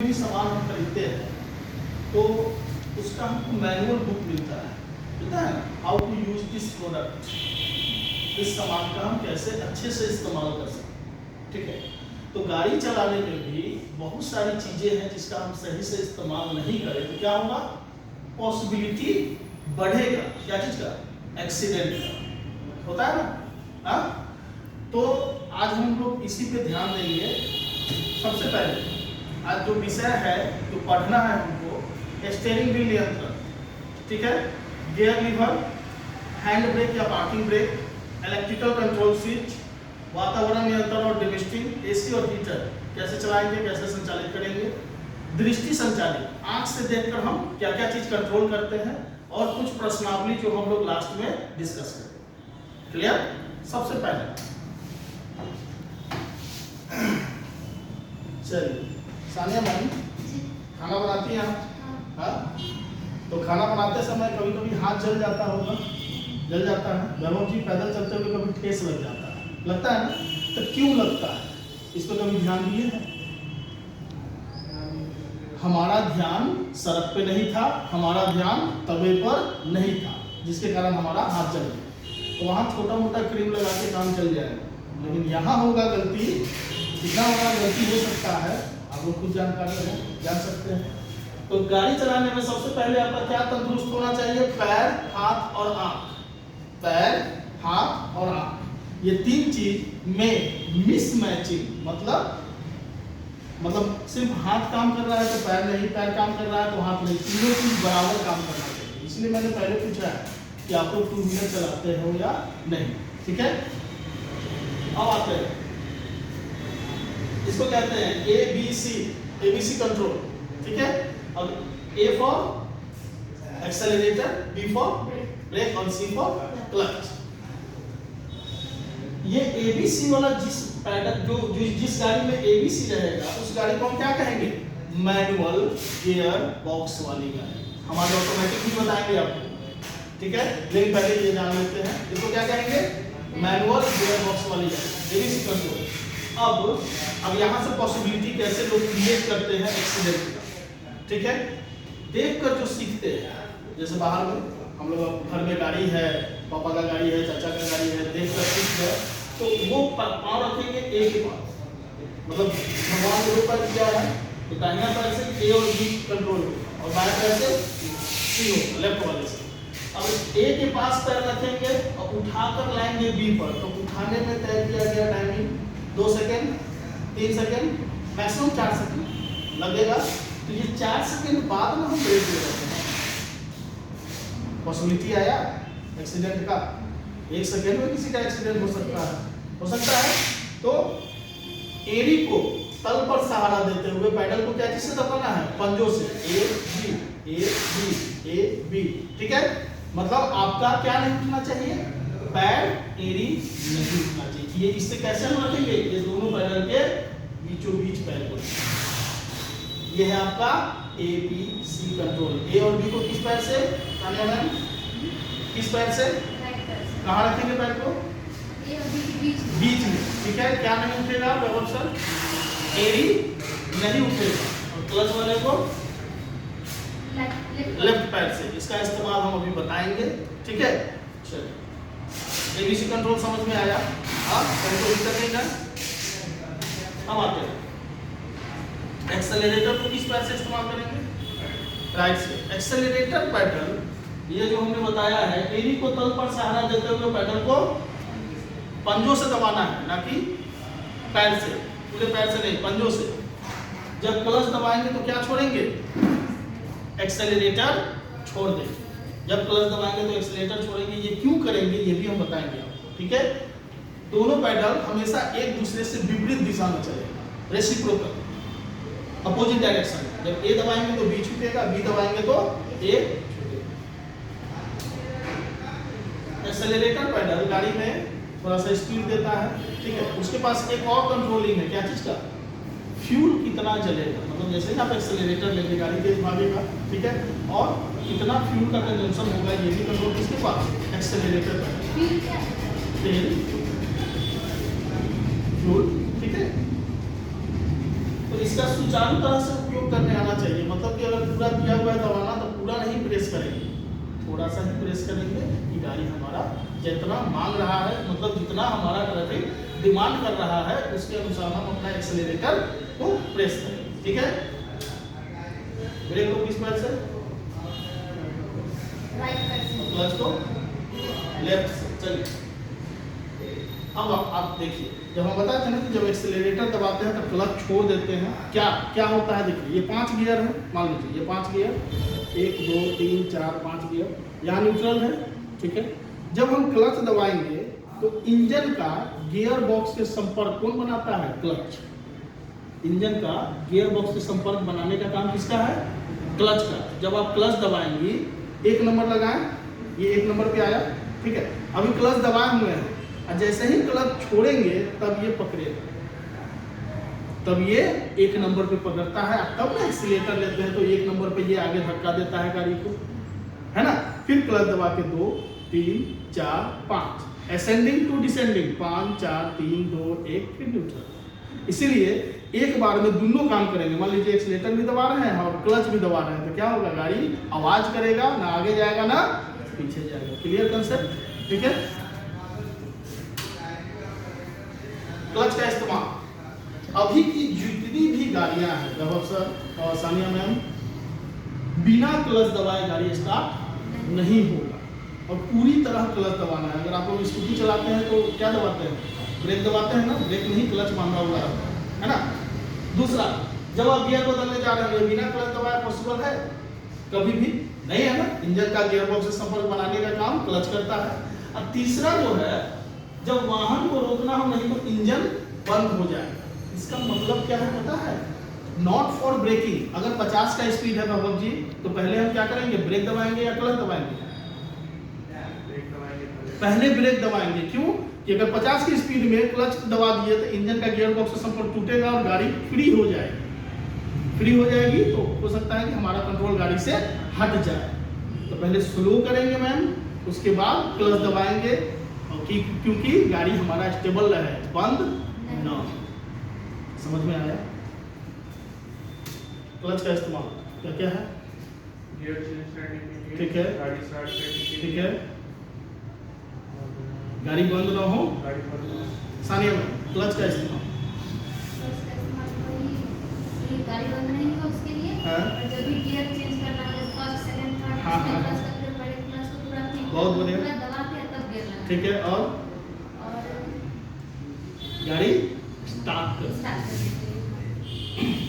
भी सामान हम खरीदते हैं तो उसका हमको मैनुअल बुक मिलता है ना, how to use this product, इस सामान का हम कैसे अच्छे से इस्तेमाल कर सकते हैं। ठीक है, तो गाड़ी चलाने में भी बहुत सारी चीजें हैं जिसका हम सही से इस्तेमाल नहीं करें तो क्या होगा, पॉसिबिलिटी बढ़ेगा। क्या चीज का, एक्सीडेंट का होता है ना। तो आज हम लोग इसी पे ध्यान देंगे। सबसे पहले आज जो विषय है जो पढ़ना है हमको, स्टीयरिंग व्हील नियंत्रण, ठीक है, गियर लीवर, हैंड ब्रेक या parking brake, electrical control switch, वातावरण नियंत्रण और डिमिस्टिंग, एसी और हीटर कैसे चलाएंगे, कैसे संचालित करेंगे, दृष्टि संचालित, आंख से देखकर हम क्या क्या चीज कंट्रोल करते हैं, और कुछ प्रश्नावली जो हम लोग लास्ट में डिस्कस करेंगे। क्लियर। सबसे पहले चलिए, सानिया मैम खाना बनाती हैं आप? हाँ। तो खाना बनाते समय कभी कभी हाथ जल जाता होगा, जल जाता है। वैभव जी पैदल चलते हुए कभी ठेस लग जाता है, लगता है ना? तो क्यों लगता है, इस पर कभी ध्यान दिए हैं? हमारा ध्यान सड़क पे नहीं था, हमारा ध्यान तवे पर नहीं था, जिसके कारण हमारा हाथ जल गया। तो वहाँ छोटा मोटा क्रीम लगा के काम चल जाएगा, लेकिन यहाँ होगा गलती, कितना बड़ा गलती हो सकता है आप लोग खुद जानकारी है, जान सकते हैं। तो गाड़ी चलाने में सबसे पहले आपका क्या तंदुरुस्त होना चाहिए, पैर, हाथ और आंख। पैर, हाथ और आंख, ये तीन चीज में मिसमैचिंग, मतलब सिर्फ हाथ काम कर रहा है तो पैर नहीं, पैर काम कर रहा है तो हाथ नहीं, तीनों चीज बराबर काम करना चाहिए। इसलिए मैंने पहले पूछा है कि आप लोग टू व्हीलर चलाते हो या नहीं। ठीक है, अब आते हैं, इसको कहते हैं एबीसी कंट्रोल। ठीक है, अब A for accelerator, B for brake और सी फॉर क्लच। ये एबीसी वाला जिस पैटर्न जो जिस गाड़ी में एबीसी रहेगा उस गाड़ी को हम क्या कहेंगे, मैनुअल गियर बॉक्स वाली गाड़ी। हमारे ऑटोमेटिक भी बताएंगे आपको, ठीक है, लेकिन पहले ये जान लेते हैं इसको क्या कहेंगे, मैनुअल गियर बॉक्स वाली गाड़ी, एबीसी कंट्रोल। अब यहाँ से पॉसिबिलिटी कैसे लोग क्रिएट करते हैं एक्सीडेंट का, ठीक है, देखकर जो सीखते हैं। जैसे बाहर में हम लोग घर में गाड़ी है, पापा का गाड़ी है, चाचा का गाड़ी है, देखकर सीख गए तो वो पाँव रखेंगे ए के पास, मतलब भगवान के ऊपर क्या है, तो दाहिना पैर से ए और बी कंट्रोल होगा और बाएं पैर से सी होगा, लेफ्ट वाले से। अब ए के पास पैर रखेंगे और उठाकर लाएंगे बी पर, तो उठाने में तय किया गया timing 2 second, 3 second, maximum 4 second लगेगा। तो ये 4 सेकेंड बाद में हम ब्रेक दे रहे हैं। पॉसिबिलिटी आया एक्सीडेंट का, 1 सेकेंड में किसी का एक्सीडेंट हो सकता है। तो एड़ी को तल पर सहारा देते हुए पैडल को क्या चीज से दबाना है, पंजों से, ए बी। ठीक है, मतलब आपका क्या नहीं उठना चाहिए, पैर, एड़ी नहीं उठना चाहिए। ये इससे कैसे हम रखेंगे, ये दोनों पैडल के बीचों बीच पैर को। ये है आपका ए बी सी कंट्रोल। ए और बी को किस पैर से, किस पैर से, कहाँ रखेंगे पैर को, बीच में। ठीक है, क्या नहीं उठेगा वैभव सर, एड़ी नहीं उठेगा, और क्लच वाले को लेफ्ट पैर से। इसका इस्तेमाल हम अभी बताएंगे। ठीक है, चलिए, एबीसी कंट्रोल समझ में आया, कोई दिक्कत नहीं है। अब आते हैं एक्सेलरेटर को किस पैर से इस्तेमाल करेंगे, राइट से। एक्सेलरेटर पैडल, ये जो हमने बताया है, एड़ी को तल पर सहारा देते हुए पैडल को पंजों से दबाना है, ना कि पैर से, पूरे पैर से नहीं, पंजों से। जब क्लच दबाएंगे तो क्या छोड़ेंगे, एक्सेलरेटर छोड़ देंगे। जब क्लच दबाएंगे तो एक्सेलरेटर छोड़ेंगे। ये क्यों करेंगे ये भी हम बताएंगे आपको। ठीक है, दोनों पैडल हमेशा एक दूसरे से विपरीत दिशा में चलेगा, रेसिप्रोकल, अपोजिट डायरेक्शन। जब ए दबाएंगे तो बी छूटेगा, बी दबाएंगे तो ए छूटेगा। एक्सेलरेटर पैडल गाड़ी में थोड़ा सा स्पीड देता है, ठीक है। उसके पास एक और कंट्रोलिंग है, क्या चीज का, फ्यूल कितना जलेगा, मतलब जैसे ही आप एक्सेलरेटर लेंगे गाड़ी तेज भागेगा, ठीक है, और कितना फ्यूल का कंजम्पशन होगा ये भी कंट्रोल किसके पास, एक्सेलरेटर पर, तेल, फ्यूल। ठीक है, तो इसका सुचारू तरह से उपयोग करने आना चाहिए। मतलब कि अगर पूरा दिया हुआ है दबाना तो पूरा नहीं प्रेस करेंगे, थोड़ा सा ही प्रेस करेंगे कि गाड़ी हमारा जितना मांग रहा है, मतलब जितना हमारा ट्रैफिक डिमांड कर रहा है उसके अनुसार हम अपना एक्सेलरेटर को प्रेस करेंगे। ठीक है, ब्रेक को किस पैर से? क्लच को लेफ्ट से। चलिए अब आप देखिए, जब हम बताते हैं ना कि जब एक्सेलरेटर दबाते हैं तो क्लच छोड़ देते हैं, क्या क्या होता है? देखिए ये 5 गियर है, मान लीजिए ये 5 गियर, 1 2 3 4 5 गियर, यहाँ न्यूट्रल है। ठीक है, जब हम क्लच दबाएंगे तो इंजन का गियर बॉक्स से संपर्क कौन बनाता है? क्लच। इंजन का गियर बॉक्स से संपर्क बनाने का काम किसका है? क्लच का। जब आप क्लच दबाएंगे, 1 नंबर लगाएं, ये 1 नंबर पे आया। ठीक है, अभी क्लच दबाए हुए हैं और जैसे ही क्लच छोड़ेंगे तब ये पकड़ेगा, तब ये 1 नंबर पे पकड़ता है। तब ना एक्सीलेटर लेते हैं तो 1 नंबर पे ये आगे धक्का देता है गाड़ी को, है ना। फिर क्लच दबा के 2 3 4 5 असेंडिंग टू डिसेंडिंग, 5 4 3 2 1 फिर न्यूट्रल। इसीलिए एक बार में दोनों काम करेंगे। मान लीजिए एक्सीलेटर भी दबा रहे हैं और क्लच भी दबा रहे हैं तो क्या होगा? गाड़ी आवाज करेगा, ना आगे जाएगा ना पीछे जाएगा। Clear concept? ठीक है, क्लच का इस्तेमाल अभी की जितनी भी गाड़ियां हैं, वैभव सर और सानिया मैम, बिना क्लच दबाए गाड़ी स्टार्ट नहीं होगा और पूरी तरह क्लच दबाना है। अगर आप लोग स्कूटी चलाते हैं तो क्या दबाते हैं? ब्रेक दबाते हैं ना, ब्रेक नहीं क्लच बांधा हुआ है ना। दूसरा, जब आप गियर बदलने जा रहे हैं बिना क्लच दबाए पॉसिबल है? कभी भी नहीं है ना। इंजन का गियर बॉक्स से संपर्क बनाने का काम क्लच करता है। और तीसरा जो है, जब वाहन को रोकना हो नहीं तो इंजन बंद हो जाएगा। इसका मतलब क्या है पता है? Not for braking. अगर 50 का स्पीड है वैभव जी तो पहले हम क्या करेंगे? ब्रेक दबाएंगे या क्लच दबाएंगे? पहले ब्रेक दबाएंगे। क्यों? कि अगर 50 की स्पीड में क्लच दबा दिए तो इंजन का गियर बॉक्स से संपर्क टूटेगा और गाड़ी फ्री हो जाएगी। फ्री हो जाएगी तो हो सकता है कि हमारा कंट्रोल गाड़ी से हट जाए। तो पहले स्लो करेंगे मैम, उसके बाद क्लच दबाएंगे क्योंकि गाड़ी हमारा स्टेबल रहे, बंद ना। समझ में आया? क्लच का इस्तेमाल क्या क्या है? गियर चेंज करने के लिए, ठीक है, गाड़ी स्टार्ट करने के लिए, ठीक है, गाड़ी बंद ना हो। गाड़ी बंद हो। सानिया में क्लच का इस्तेमाल गाड़ी बंद नहीं हो उसके लिए। हाँ। और जब भी गियर चेंज करना है फर्स्ट सेकंड थर्ड हाँ, हाँ। क्लच का फिर पहले क्लच को पूरा ठीक बहुत बढ़िया। पूरा दबा के तब गियर लगाना। ठीक है, और और गाड़ी स्टार्ट कर। स्टार्ट करने के लिए